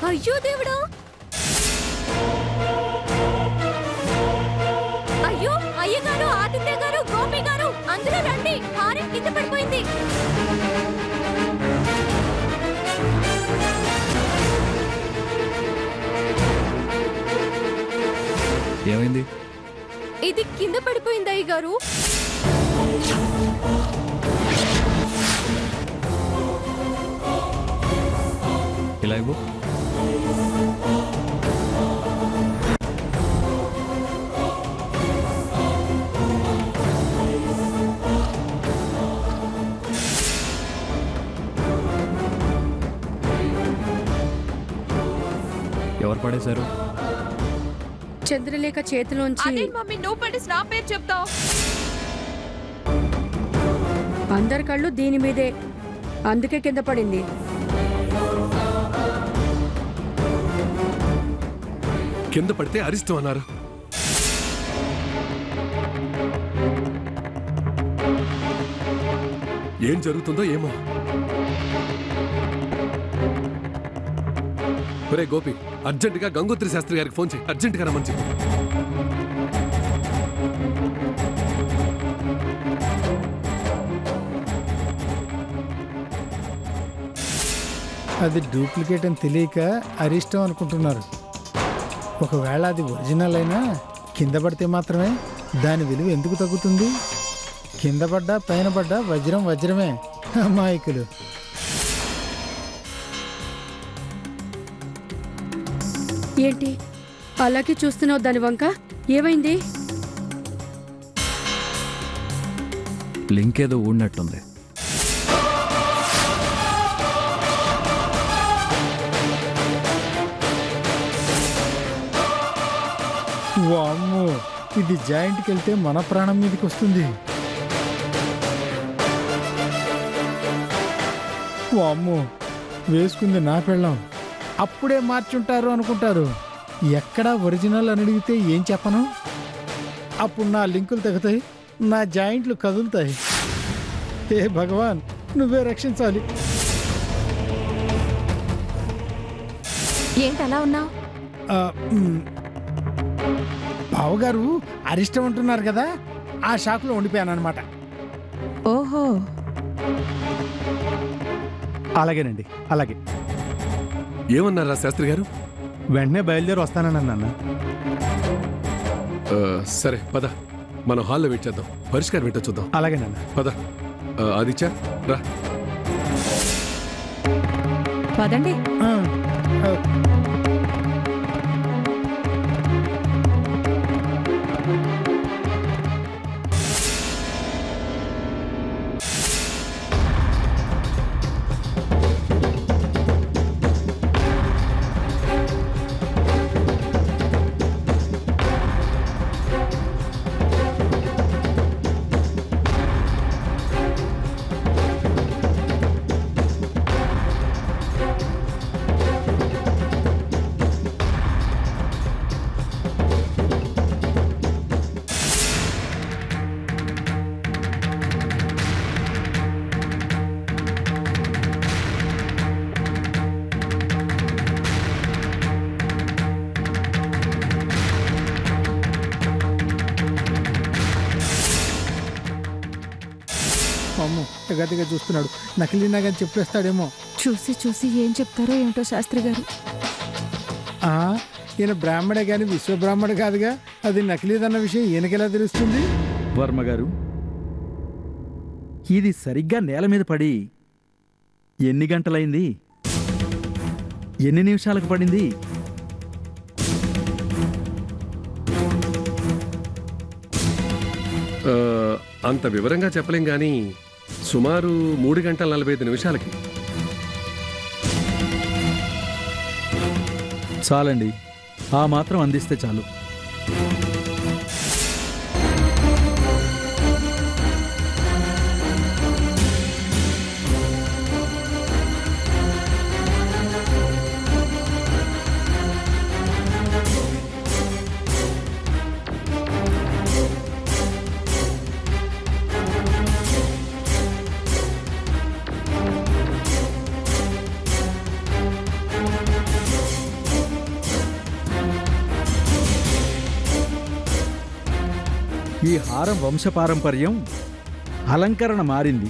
అయ్యో దేవుడా! అయ్యో అయ్యగారు, ఆదిత్య గారు, గోపి గారు అందరూ రండి, హారం కింద పడిపోయింది. ఏమైంది? ఇది కింద పడిపోయింది అయ్యగారు. ఇలా ఇవ్వు. ఎవరు పడేశారు? చంద్రలేఖ చేతిలోంచి. మమ్మీ నువ్వు పడేసి నా పేరు చెప్తావు. అందరి కళ్ళు దీని మీదే, అందుకే కింద పడింది. కింద పడితే అరిష్టం అన్నారు. ఏం జరుగుతుందో ఏమో. ఒరే గోపి, అర్జెంటుగా గంగోత్రి శాస్త్రి గారికి ఫోన్ చేయి. అర్జెంటుగా రమ్మని చెప్పు. అది డూప్లికేట్ అని తెలియక అరిష్టం అనుకుంటున్నారు. ఒకవేళ అది ఒరిజినల్ అయినా కింద పడితే మాత్రమే దాని విలువ ఎందుకు తగ్గుతుంది? కింద పడ్డా పైన పడ్డా వజ్రం వజ్రమే. అమాయకులు. ఏంటి అలాగే చూస్తున్నావు దాని వంక? ఏమైంది? లింక్ ఏదో ఊడినట్టుంది. వామ్మో, ఇది జాయింట్కి వెళ్తే మన ప్రాణం మీదకి వస్తుంది. వామ్మో, వేసుకుంది నా పెళ్ళం. అప్పుడే మార్చుంటారు అనుకుంటారు. ఎక్కడా ఒరిజినల్ అని అడిగితే ఏం చెప్పను? అప్పుడు నా లింకులు తెగుతాయి, నా జాయింట్లు కదులుతాయి. ఏ భగవాన్, నువ్వే రక్షించాలి. ఏంటి అలా ఉన్నావు? బావగారు అరిష్టం అంటున్నారు కదా, ఆ షాక్లో ఉండిపోయాను అనమాట. ఓహో, అలాగేనండి. అలాగే. ఏమన్నారా శాస్త్రి గారు? వెంటనే బయలుదేరి వస్తానని అన్న. సరే పద, మనం హాల్లో వెయిట్ చేద్దాం. పరిష్కారం ఏంటో చూద్దాం. అలాగేనన్న. పద. ఆదిత్య రా. పదండి. అమ్మో, గదిగా చూస్తున్నాడు. నకిలీనా కానీ చెప్పేస్తాడేమో. చూసి చూసి ఏం చెప్తారో ఏమిటో శాస్త్రి గారు. ఈయన బ్రాహ్మడే కానీ విశ్వబ్రాహ్మడు కాదుగా. అది నకిలీదన్న విషయం ఈయనకెలా తెలుస్తుంది? వర్మ గారు, ఇది సరిగ్గా నేల మీద పడి ఎన్ని గంటలైంది? ఎన్ని నిమిషాలకు పడింది? అంత వివరంగా చెప్పలేం కానీ సుమారు 3 గంటల 45 నిమిషాలకి. చాలండి, ఆ మాత్రం అందిస్తే చాలు. ఈ హారం వంశపారంపర్యం అలంకరణ మారింది.